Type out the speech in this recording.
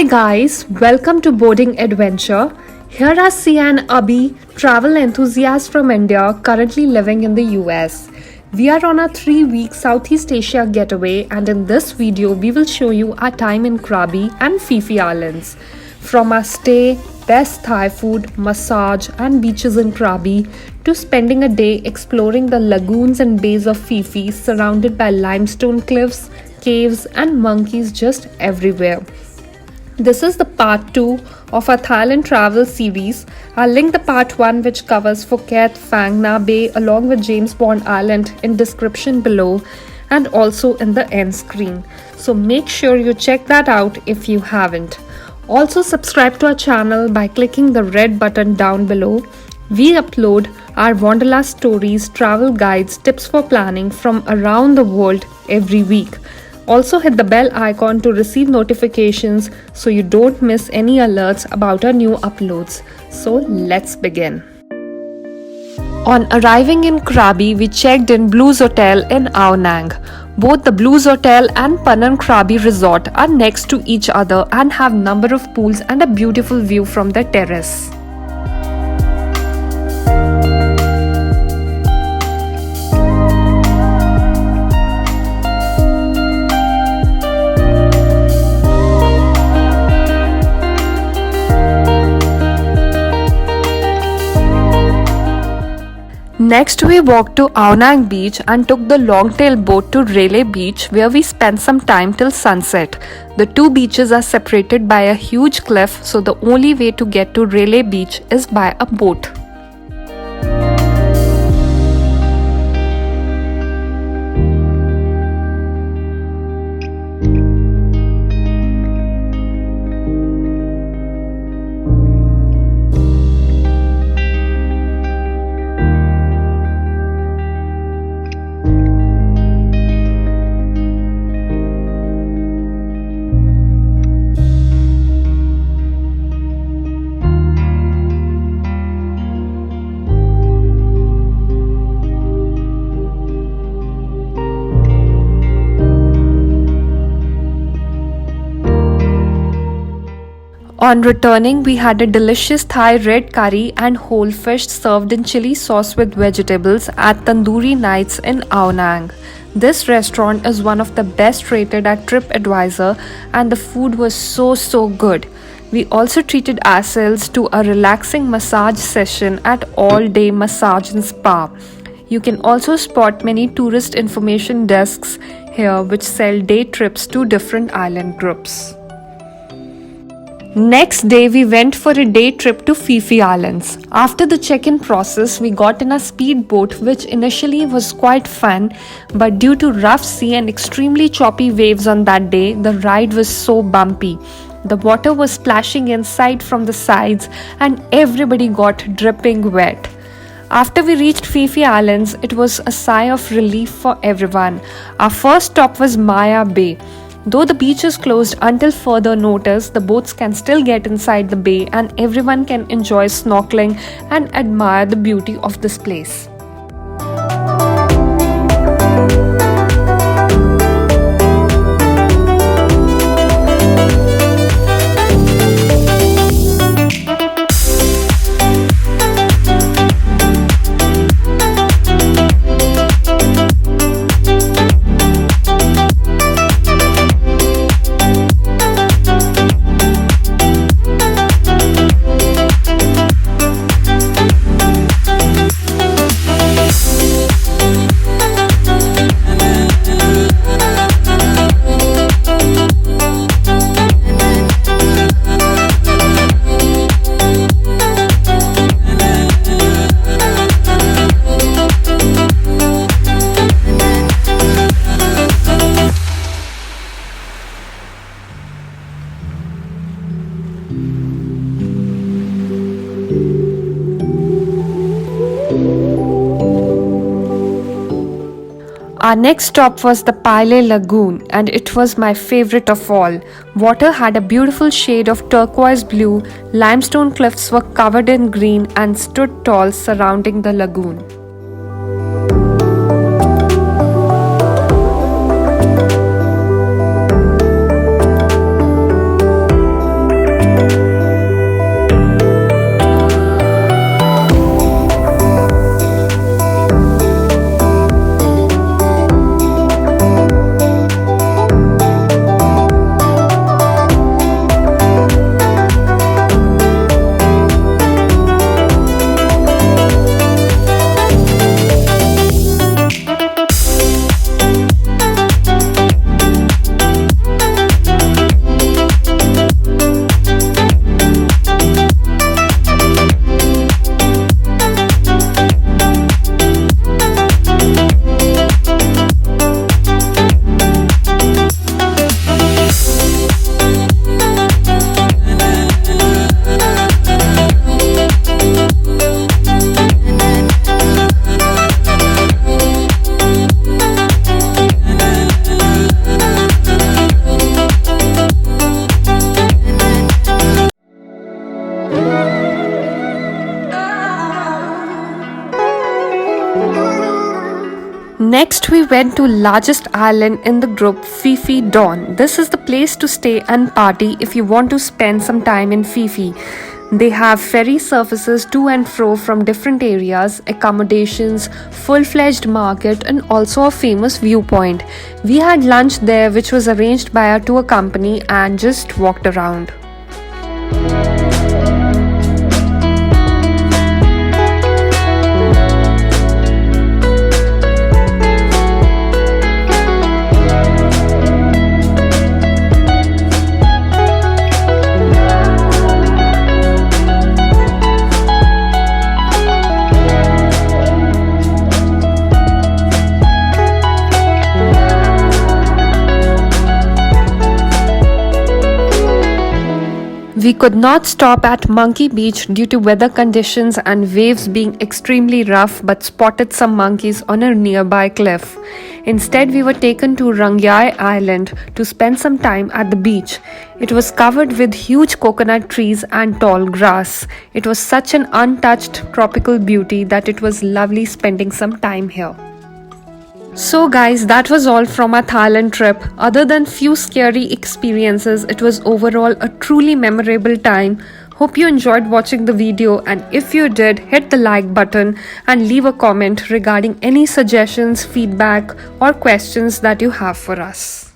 Hi guys, welcome to Boarding Adventure. Here are Sia and Abhi, travel enthusiasts from India currently living in the US. We are on a 3-week Southeast Asia getaway, and in this video we will show you our time in Krabi and Phi Phi Islands. From our stay, best Thai food, massage and beaches in Krabi to spending a day exploring the lagoons and bays of Phi Phi surrounded by limestone cliffs, caves and monkeys just everywhere. This is the part 2 of our Thailand travel series. I'll link the part 1 which covers Phuket, Phang Nga Bay along with James Bond Island in description below and also in the end screen. So make sure you check that out if you haven't. Also subscribe to our channel by clicking the red button down below. We upload our Wanderlust stories, travel guides, tips for planning from around the world every week. Also hit the bell icon to receive notifications so you don't miss any alerts about our new uploads. So let's begin. On arriving in Krabi, we checked in Blues Hotel in Ao Nang. Both the Blues Hotel and Panang Krabi Resort are next to each other and have number of pools and a beautiful view from the terrace. Next, we walked to Ao Nang Beach and took the long-tail boat to Railay Beach, where we spent some time till sunset. The two beaches are separated by a huge cliff, so the only way to get to Railay Beach is by a boat. On returning, we had a delicious Thai red curry and whole fish served in chili sauce with vegetables at Tandoori Nights in Ao Nang. This restaurant is one of the best rated at TripAdvisor and the food was so good. We also treated ourselves to a relaxing massage session at All Day Massage and Spa. You can also spot many tourist information desks here which sell day trips to different island groups. Next day, we went for a day trip to Phi Phi Islands. After the check-in process, we got in a speedboat which initially was quite fun, but due to rough sea and extremely choppy waves on that day, the ride was so bumpy. The water was splashing inside from the sides and everybody got dripping wet. After we reached Phi Phi Islands, it was a sigh of relief for everyone. Our first stop was Maya Bay. Though the beach is closed until further notice, the boats can still get inside the bay and everyone can enjoy snorkeling and admire the beauty of this place. Our next stop was the Pileh Lagoon and it was my favorite of all. Water had a beautiful shade of turquoise blue, limestone cliffs were covered in green and stood tall surrounding the lagoon. Next, we went to largest island in the group, Phi Phi Don. This is the place to stay and party if you want to spend some time in Phi Phi. They have ferry services to and fro from different areas, accommodations, full-fledged market, and also a famous viewpoint. We had lunch there, which was arranged by our tour company, and just walked around. We could not stop at Monkey Beach due to weather conditions and waves being extremely rough, but spotted some monkeys on a nearby cliff. Instead, we were taken to RangYai Island to spend some time at the beach. It was covered with huge coconut trees and tall grass. It was such an untouched tropical beauty that it was lovely spending some time here. So guys, that was all from our Thailand trip. Other than few scary experiences, it was overall a truly memorable time. Hope you enjoyed watching the video, and if you did, hit the like button and leave a comment regarding any suggestions, feedback or questions that you have for us.